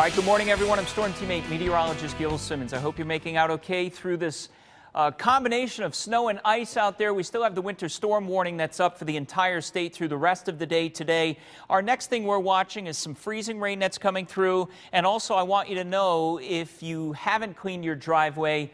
All right, good morning, everyone. I'm Storm Teammate Meteorologist Gil Simmons. I hope you're making out okay through this combination of snow and ice out there. We still have the winter storm warning that's up for the entire state through the rest of the day today. Our next thing we're watching is some freezing rain that's coming through. And also, I want you to know, if you haven't cleaned your driveway,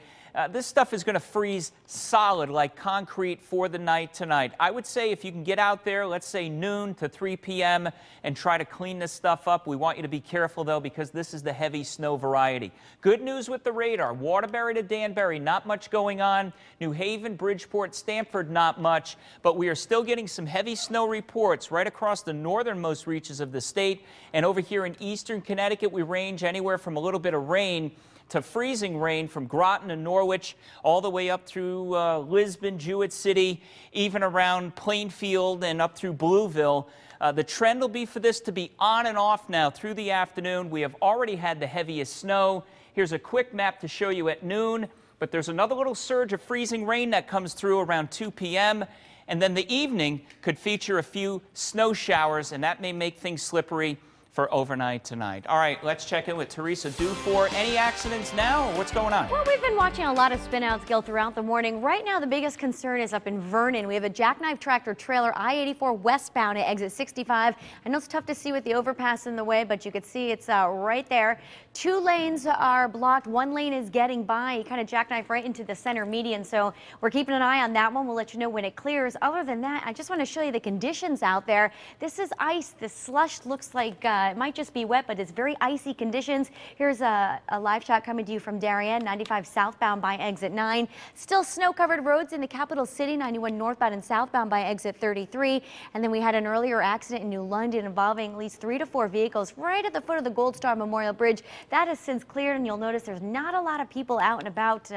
this stuff is going to freeze solid like concrete for the night tonight. I would say if you can get out there, let's say noon to 3 p.m. and try to clean this stuff up. We want you to be careful, though, because this is the heavy snow variety. Good news with the radar. Waterbury to Danbury, not much going on. New Haven, Bridgeport, Stamford, not much. But we are still getting some heavy snow reports right across the northernmost reaches of the state. And over here in eastern Connecticut, we range anywhere from a little bit of rain to freezing rain from Groton and Norwich all the way up through Lisbon, Jewett City, even around Plainfield and up through Blueville. The trend will be for this to be on and off now through the afternoon. We have already had the heaviest snow. Here's a quick map to show you at noon, but there's another little surge of freezing rain that comes through around 2 p.m. And then the evening could feature a few snow showers, and that may make things slippery for overnight tonight. All right, let's check in with Teresa Dufour. Any accidents now, or what's going on? Well, we've been watching a lot of spinouts, Gil, throughout the morning. Right now, the biggest concern is up in Vernon. We have a jackknife tractor trailer, I-84 westbound at exit 65. I know it's tough to see with the overpass in the way, but you can see it's right there. 2 lanes are blocked. 1 lane is getting by. You kind of jackknife right into the center median, so we're keeping an eye on that one. We'll let you know when it clears. Other than that, I just want to show you the conditions out there. This is ice. The slush looks like it might just be wet, but it's very icy conditions. Here's a live shot coming to you from Darien, 95 southbound by exit 9. Still snow-covered roads in the capital city, 91 northbound and southbound by exit 33. And then we had an earlier accident in New London involving at least 3 to 4 vehicles right at the foot of the Gold Star Memorial Bridge. That has since cleared, and you'll notice there's not a lot of people out and about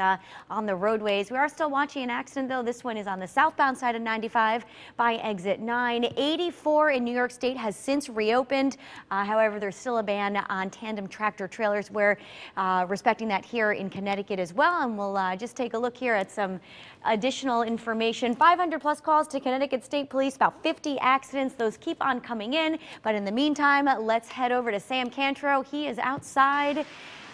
on the roadways. We are still watching an accident, though. This one is on the southbound side of 95 by exit 9. 84 in New York State has since reopened. However, there's still a ban on tandem tractor trailers. We're respecting that here in Connecticut as well, and we'll just take a look here at some additional information. 500 plus calls to Connecticut State Police, about 50 accidents. Those keep on coming in, but in the meantime, let's head over to Sam Cantro. He is outside.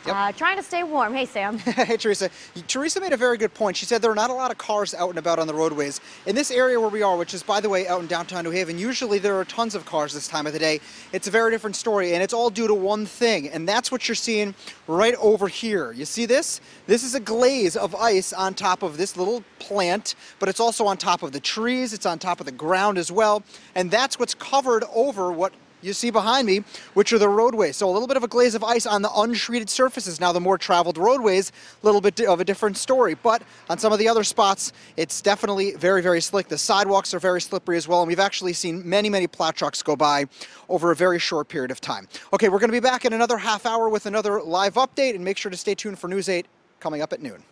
Yep. Trying to stay warm. Hey, Sam. Hey, Teresa. Teresa made a very good point. She said there are not a lot of cars out and about on the roadways. In this area where we are, which is, by the way, out in downtown New Haven, usually there are tons of cars this time of the day. It's a very different story, and it's all due to one thing, and that's what you're seeing right over here. You see this? This is a glaze of ice on top of this little plant, but it's also on top of the trees. It's on top of the ground as well, and that's what's covered over what you see behind me, which are the roadways. So a little bit of a glaze of ice on the untreated surfaces. Now the more traveled roadways, a little bit of a different story. But on some of the other spots, it's definitely very, very slick. The sidewalks are very slippery as well. And we've actually seen many, many plow trucks go by over a very short period of time. Okay, we're going to be back in another half hour with another live update. And make sure to stay tuned for News 8 coming up at noon.